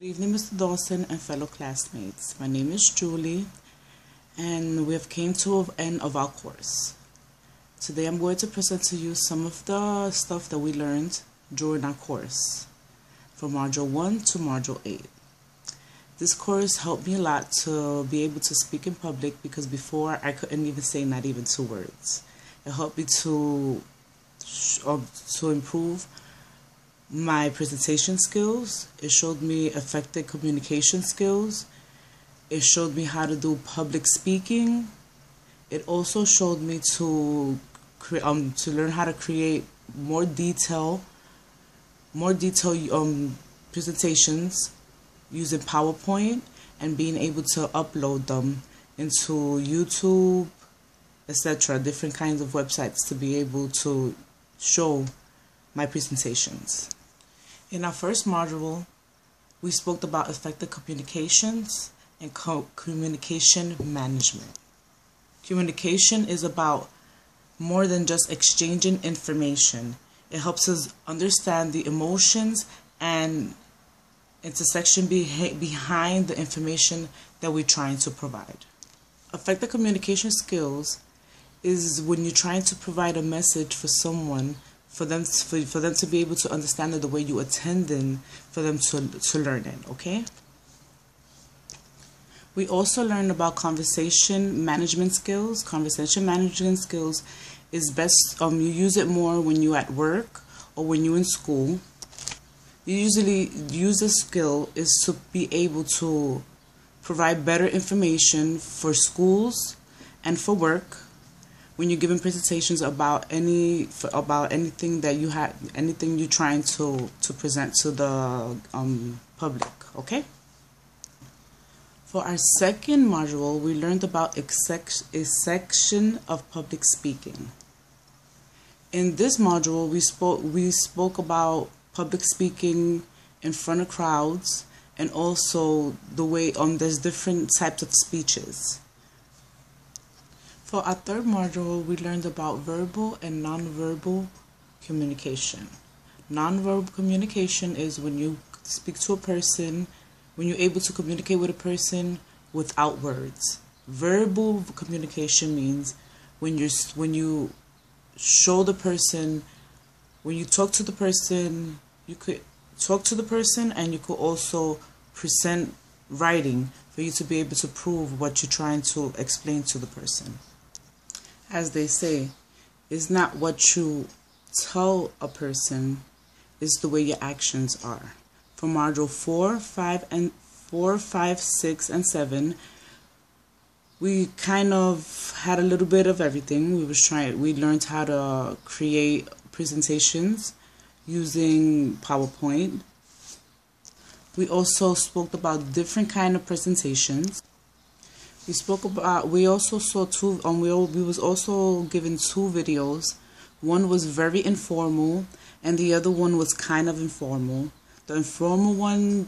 Good evening, Mr. Dawson and fellow classmates. My name is Julie, and we have came to the end of our course. Today I'm going to present to you some of the stuff that we learned during our course, from Module 1 to Module 8. This course helped me a lot to be able to speak in public because before I couldn't even say not even 2 words. It helped me to improve my presentation skills. It showed me effective communication skills. It showed me how to do public speaking. It also showed me to learn how to create more detailed presentations using PowerPoint and being able to upload them into YouTube, etc., different kinds of websites to be able to show my presentations. In our first module, we spoke about effective communications and communication management. Communication is about more than just exchanging information. It helps us understand the emotions and intersection behind the information that we're trying to provide. Effective communication skills is when you're trying to provide a message for someone, for them to be able to understand it the way you intended for them to learn it, okay? We also learned about conversation management skills. Conversation management skills is best, you use it more when you're at work or when you're in school. You usually use this skill is to be able to provide better information for schools and for work when you're giving presentations about anything that you have, anything you're trying to present to the public, okay? For our second module, we learned about a section of public speaking. In this module, we spoke about public speaking in front of crowds, and also the way there's different types of speeches. For our third module, we learned about verbal and nonverbal communication. Nonverbal communication is when you speak to a person, when you're able to communicate with a person without words. Verbal communication means when you show the person, when you talk to the person, you could talk to the person and you could also present writing for you to be able to prove what you're trying to explain to the person. As they say, it's not what you tell a person, it's the way your actions are. For Module 4, 5, 6, and 7, we kind of had a little bit of everything. We learned how to create presentations using PowerPoint. We also spoke about different kind of presentations. We also saw we was also given 2 videos. One was very informal and the other one was kind of informal. The informal one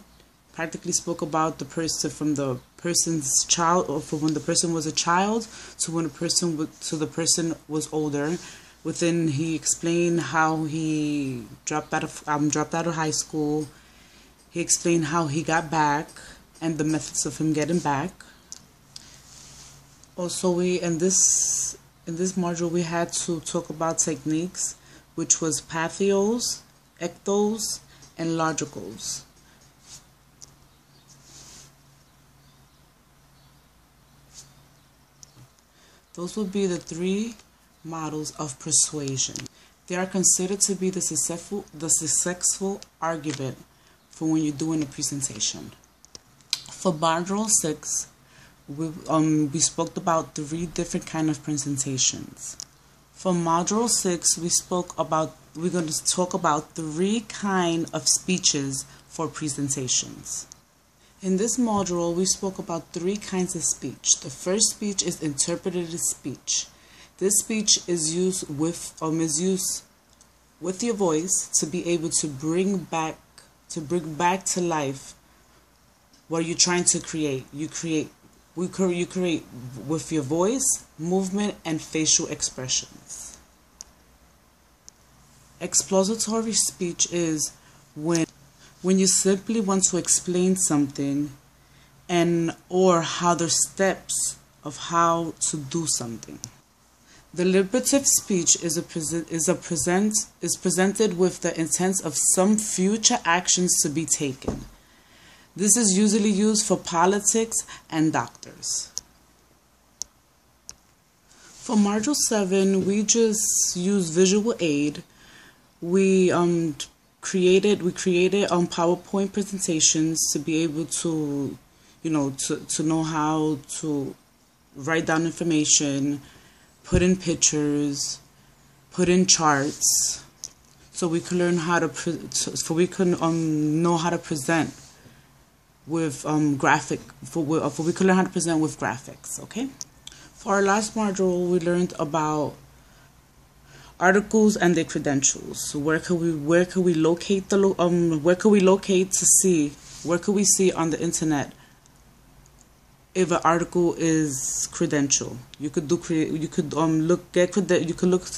practically spoke about the person, from the person's child, or from when the person was a child to when the person was older. Within, he explained how he dropped out of high school. He explained how he got back and the methods of him getting back. Also, in this module, we had to talk about techniques, which was pathos, ectos, and logicals. Those would be the 3 models of persuasion. They are considered to be the successful argument for when you're doing a presentation. For Module 6, we spoke about 3 different kind of presentations. For Module 6, we're going to talk about 3 kind of speeches for presentations. In this module, we spoke about 3 kinds of speech. The first speech is interpretive speech. This speech is used with your voice to be able to bring back to life what you're trying to create. You create with your voice, movement, and facial expressions. Expository speech is when when you simply want to explain something and or how the steps of how to do something. Deliberative speech is presented with the intent of some future actions to be taken. This is usually used for politics and doctors. For Module 7, we just use visual aid. We created PowerPoint presentations to be able to, to know how to write down information, put in pictures, put in charts, so we can learn how to know how to present with we can learn how to present with graphics. Okay. For our last module, we learned about articles and their credentials. So where could we locate we see on the internet if an article is credential? You could look to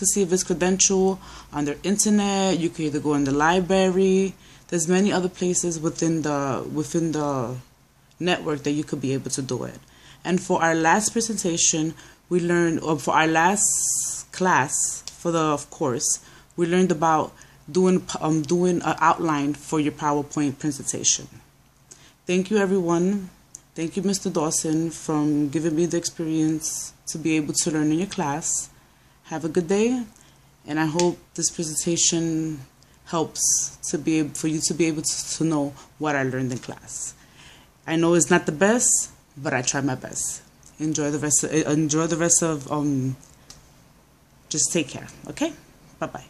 see if it's credential on their internet. You could either go in the library. There's many other places within the network that you could be able to do it. And for our last presentation, we learned, or for our last class for the course, we learned about doing an outline for your PowerPoint presentation. Thank you, everyone. Thank you, Mr. Dawson, for giving me the experience to be able to learn in your class. Have a good day, and I hope this presentation helps for you to be able to know what I learned in class. I know it's not the best, but I tried my best. Enjoy the rest of just take care. Okay? Bye-bye.